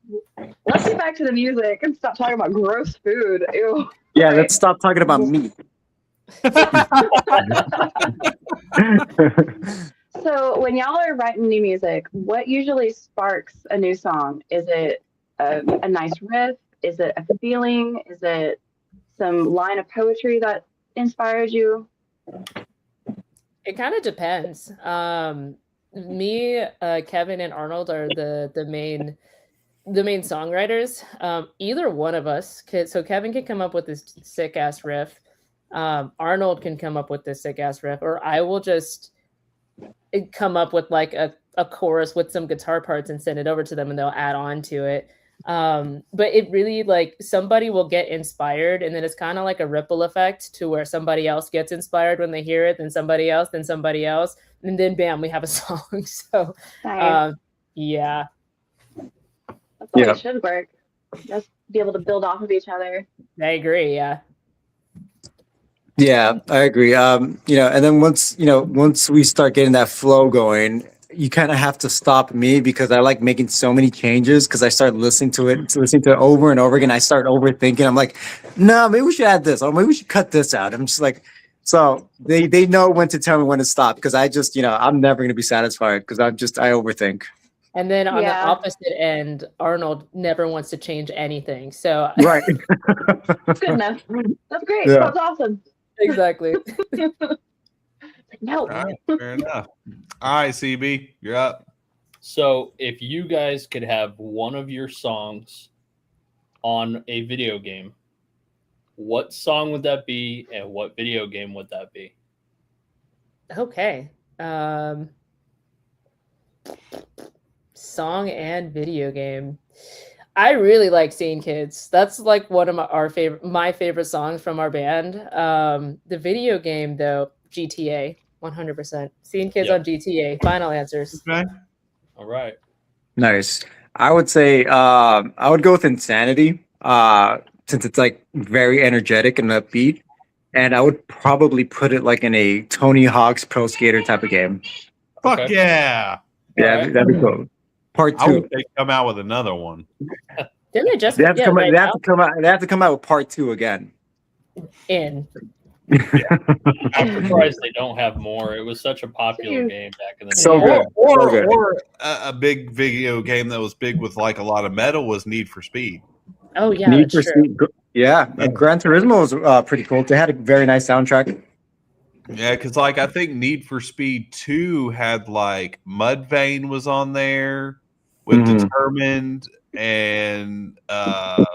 Let's get back to the music and stop talking about gross food. Ew. Yeah, Right. let's stop talking about meat. So when y'all are writing new music, what usually sparks a new song? Is it a nice riff? Is it a feeling? Is it some line of poetry that inspired you? It kind of depends. Me, Kevin, and Arnold are the main songwriters. Either one of us could. So Kevin can come up with this sick ass riff. Arnold can come up with this sick ass riff, or I will just come up with like a chorus with some guitar parts and send it over to them, and they'll add on to it. But it really, like, somebody will get inspired, and then it's kind of like a ripple effect to where somebody else gets inspired when they hear it, then somebody else, and then bam, we have a song. So Nice. yeah. That's the way Yeah. it should work. Just be able to build off of each other. I agree. Yeah. Yeah, I agree. And then once we start getting that flow going, you kind of have to stop me because I like making so many changes because I start listening to it over and over again. I start overthinking. I'm like, no, maybe we should add this, or maybe we should cut this out. I'm just like, so they know when to tell me when to stop because I just, I'm never going to be satisfied because I overthink. And then on the Yeah. opposite end, Arnold never wants to change anything. So Right. Good enough. That's great. Yeah. That's awesome. exactly. No. All right, fair enough. All right, CB, you're up. So, if you guys could have one of your songs on a video game, what song would that be, and what video game would that be? Okay. Song and video game. I really like Seeing Kids. That's like one of my favorite songs from our band. The video game though, GTA, 100%. Seeing Kids Yep. on GTA. Final answers. Okay. All right. Nice. I would say I would go with Insanity since it's like very energetic and upbeat. And I would probably put it like in a Tony Hawk's Pro Skater type of game. Fuck Okay. yeah. Yeah, Alright. that'd be cool. Part I 2. hope they come out with another one. Didn't they just They have to come out. right They have now? to come out. They have to come out with part 2 again. In. I'm surprised they don't have more. It was such a popular Dude. game back in the day. So good. So good. Or a big video game that was big with like a lot of metal was Need for Speed. Oh yeah, Need for that's true. Speed. Yeah, and Gran Turismo was pretty cool. They had a very nice soundtrack. Yeah, because like I think Need for Speed 2 had like Mudvayne was on there with Mhm. Determined, and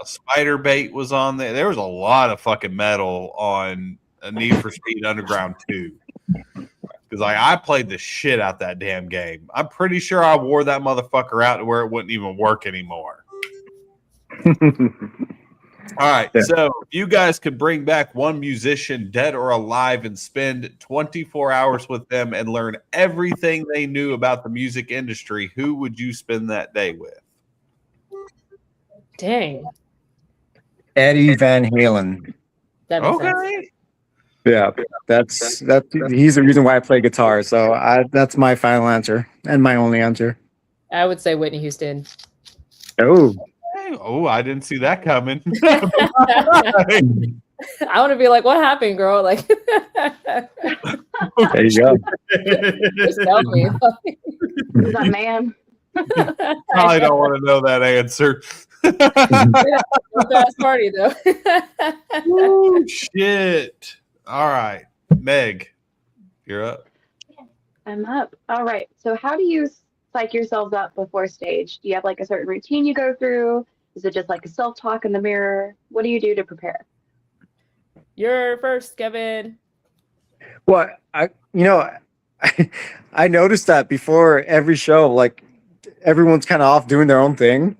Spider Bait was on there. There was a lot of fucking metal on a Need for Speed Underground 2. Because like I played the shit out that damn game. I'm pretty sure I wore that motherfucker out to where it wouldn't even work anymore. All right, Yeah. so if you guys could bring back one musician, dead or alive, and spend 24 hours with them and learn everything they knew about the music industry, who would you spend that day with? Dang. Eddie Van Halen. That makes sense. Okay. Yeah, that's he's the reason why I play guitar. So that's my final answer and my only answer. I would say Whitney Houston. Oh, Oh, I didn't see that coming. I want to be like, what happened, girl? Like, there you go. just tell me. Who's that man? I don't want to know that answer. Fast party though. Ooh, shit. All right, Meg, you're up. I'm up. All right. So how do you psych yourselves up before stage? Do you have like a certain routine you go through? Is it just like a self-talk in the mirror? What do you do to prepare? You're first, Kevin. Well, I noticed that before every show, like everyone's kind of off doing their own thing,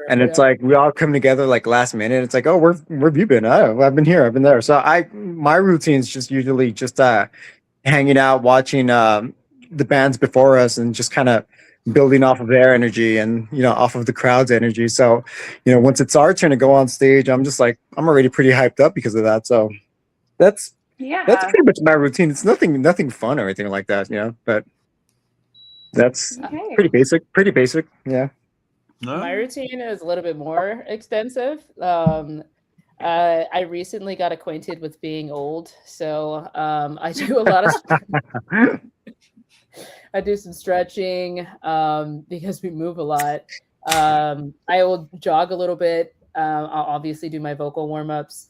and it's like we all come together like last minute. It's like, oh, where have you been? Oh, I've been here, I've been there. So my routine is just usually just hanging out, watching the bands before us, and just kind of building off of their energy and off of the crowd's energy. So once it's our turn to go on stage, I'm just like I'm already pretty hyped up because of that. So that's pretty much my routine. It's nothing fun or anything like that, but that's Okay. pretty basic. Yeah. My routine is a little bit more extensive. I recently got acquainted with being old, so I do a lot of I do some stretching because we move a lot. I will jog a little bit. I'll obviously do my vocal warm-ups.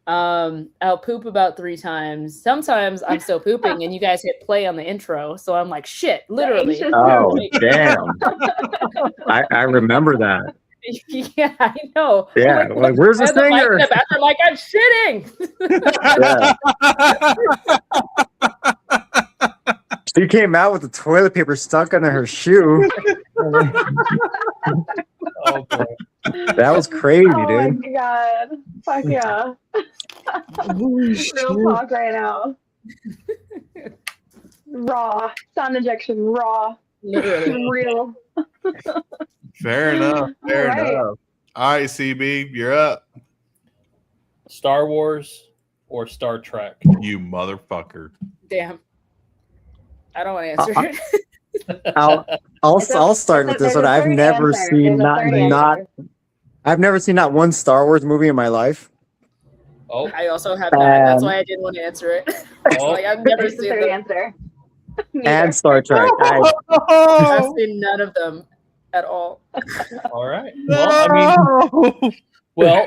I'll poop about 3 times. Sometimes I'm still pooping and you guys hit play on the intro, so I'm like, shit, literally. Oh, damn. I remember that. Yeah, I know. Yeah, like, where's the singer? I'm like, I'm shitting. She came out with the toilet paper stuck under her shoe. Oh boy, that was crazy, dude. Oh my god! Fuck yeah! Real talk right now. Raw sound injection, raw, real. Fair enough. Fair All right. enough. All right, CB, you're up. Star Wars or Star Trek? You motherfucker. Damn. I don't want to answer it. I'll start with this one. I've never seen not one Star Wars movie in my life. Oh, I also have not. That's why I didn't want to answer it. Like, I've never There's the seen third them. answer. And Star Trek. I've seen none of them at all. all right. Well, I mean, well,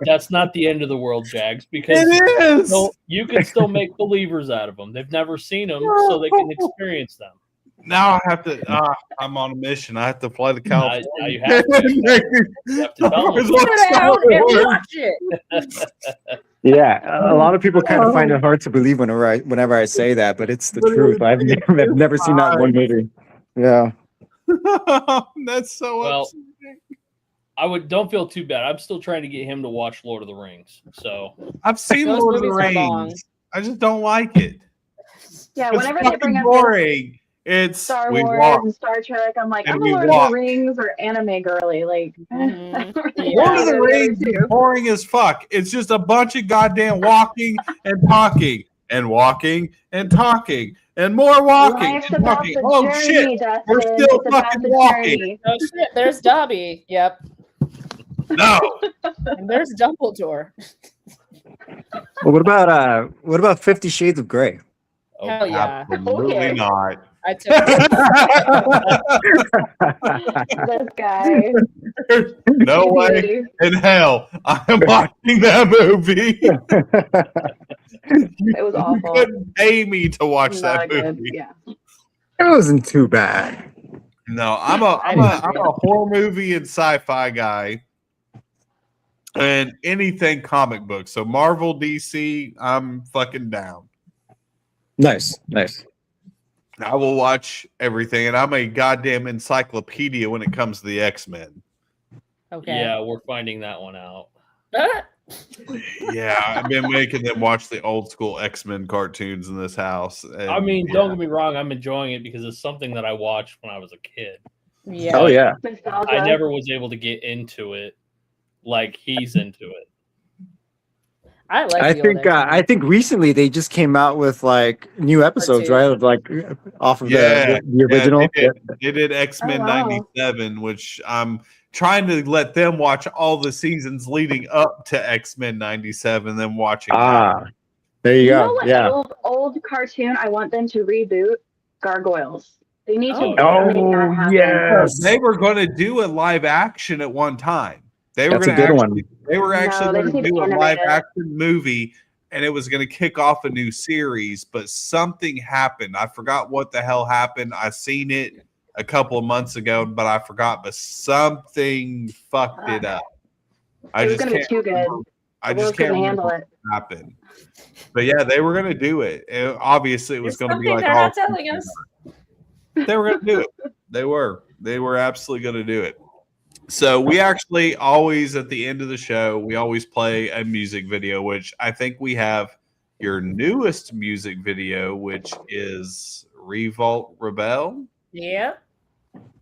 that's not the end of the world, Jags, because It is. you can still make believers out of them. They've never seen them, so they can experience them. Now I have to. I'm on a mission. I have to fly to California. Now you have to. You have to tell them. Sit down and watch it. Yeah, a lot of people kind of find it hard to believe whenever I say that, but it's the truth. I've never seen that one movie. Yeah. That's so Well, upsetting. don't feel too bad. I'm still trying to get him to watch Lord of the Rings. So I've seen Those Lord of the movies are long. Rings. I just don't like it. Yeah, It's whenever they bring fucking up boring. It's Star we Wars walk. and Star Trek, I'm like, And I'm a we Lord walk. of the Rings or anime girly. Like, Mhm. Lord of the Yeah. Rings is boring as fuck. It's just a bunch of goddamn walking and talking and walking and talking and more walking Life's and about talking. the Oh journey, shit! Justin. We're still It's about fucking the walking. journey. Oh shit, there's Dobby. Yep. No. And there's Dumbledore. Well, what about 50 Shades of Grey? Hell yeah. Absolutely Okay. not. I took This guy. No way in hell I'm watching that movie. It was You awful. couldn't pay me to watch Not that good. movie. Yeah. It wasn't too bad. No, I'm a horror movie and sci-fi guy, and anything comic book. So Marvel, DC, I'm fucking down. Nice. I will watch everything, and I'm a goddamn encyclopedia when it comes to the X-Men. Okay. yeah, we're finding that one out. Yeah, I've been making them watch the old school X-Men cartoons in this house. And, I mean, don't get me wrong. I'm enjoying it because it's something that I watched when I was a kid. Yeah. Oh yeah. Nostalgia. I never was able to get into it like he's into it. I like I think recently they just came out with like new episodes, two. right? Of like off of Yeah, the original. They did X-Men Oh, wow. 97, which I'm trying to let them watch all the seasons leading up to X-Men 97, then watching that. There you You go. know what Yeah. old cartoon I want them to reboot? Gargoyles. They need to Oh. make that Oh happen. yes. They were going to do a live action at one time. They were That's a going to good actually, one. they were actually they going to need to do a animate live it. action movie, and it was going to kick off a new series, but something happened. I forgot what the hell happened. I seen it a couple of months ago, but I forgot. But something fucked it up. It was going to be too good. I The just world can't couldn't remember handle it. what happened. But yeah, they were going to do it. And obviously, it was There's going to be something like, they're not telling us. they were going to do it. They were absolutely going to do it. So we actually always, at the end of the show, we always play a music video, which I think we have your newest music video, which is Revolt Rebel. Yeah.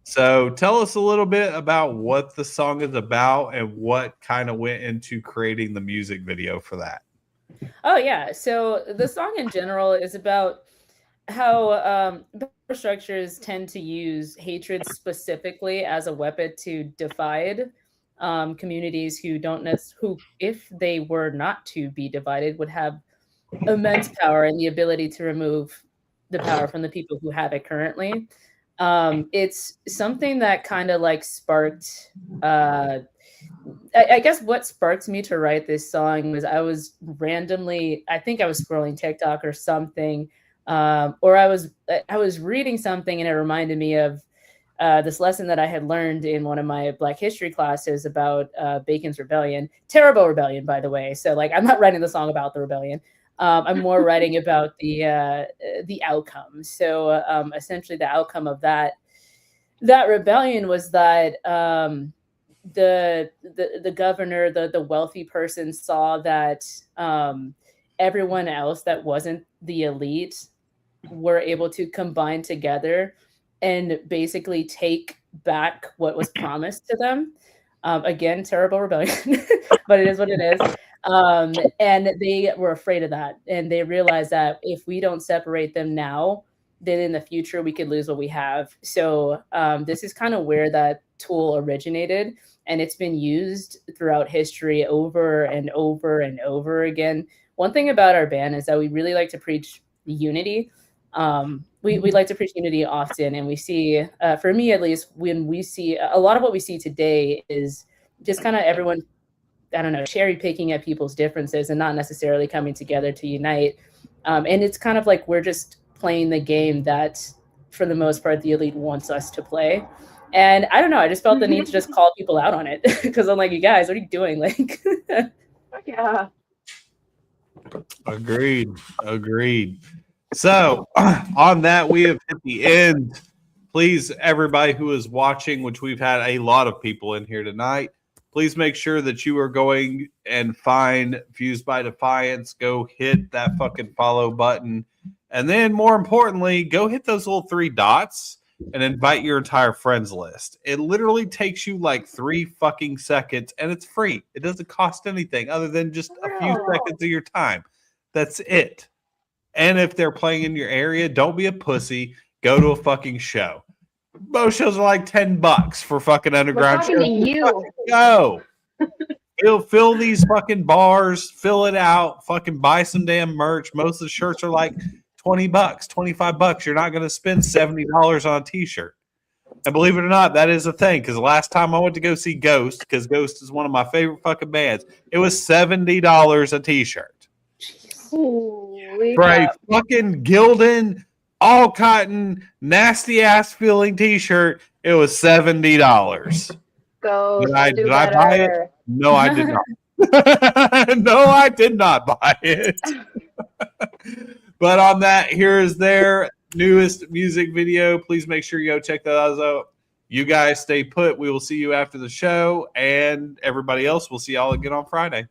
So tell us a little bit about what the song is about and what kind of went into creating the music video for that. Oh yeah. So the song in general is about how power structures tend to use hatred specifically as a weapon to divide communities who don't who, if they were not to be divided, would have immense power and the ability to remove the power from the people who have it currently. It's something that kind of like sparked I guess what sparked me to write this song was I was randomly, I think I was scrolling TikTok or something, or I was reading something and it reminded me of this lesson that I had learned in one of my Black History classes about Bacon's Rebellion, terrible rebellion, by the way. So like, I'm not writing the song about the rebellion. I'm more writing about the outcome. So essentially, the outcome of that rebellion was that the governor, the wealthy person, saw that everyone else that wasn't the elite were able to combine together and basically take back what was promised to them. Again, terrible rebellion, but it is what it is. And they were afraid of that. And they realized that if we don't separate them now, then in the future we could lose what we have. So this is kind of where that tool originated. And it's been used throughout history over and over and over again. One thing about our band is that we really like to preach unity. We like to preach unity often, and we see, for me at least, when we see a lot of what we see today is just kind of everyone, I don't know, cherry picking at people's differences and not necessarily coming together to unite. And it's kind of like we're just playing the game that, for the most part, the elite wants us to play. And I don't know, I just felt the need to just call people out on it because I'm like, you guys, what are you doing? Like, Yeah. Agreed. So on that, we have hit the end. Please, everybody who is watching, which we've had a lot of people in here tonight, please make sure that you are going and find Fused by Defiance. Go hit that fucking follow button. And then more importantly, go hit those little 3 dots and invite your entire friends list. It literally takes you like 3 fucking seconds and it's free. It doesn't cost anything other than just a few seconds of your time. That's it. And if they're playing in your area, don't be a pussy. Go to a fucking show. Most shows are like $10 for fucking underground shows. We're talking to you. Go. You'll fill these fucking bars, fill it out, fucking buy some damn merch. Most of the shirts are like $20, $25. You're not going to spend $70 on a t-shirt. And believe it or not, that is a thing. Because the last time I went to go see Ghost, because Ghost is one of my favorite fucking bands, it was $70 a t-shirt. For a fucking Gildan, all cotton, nasty ass feeling t-shirt, it was $70. Go. Did I buy it? No, I did not. No, I did not buy it. But on that, here is their newest music video. Please make sure you go check that out. You guys stay put. We will see you after the show. And everybody else, we'll see y'all again on Friday.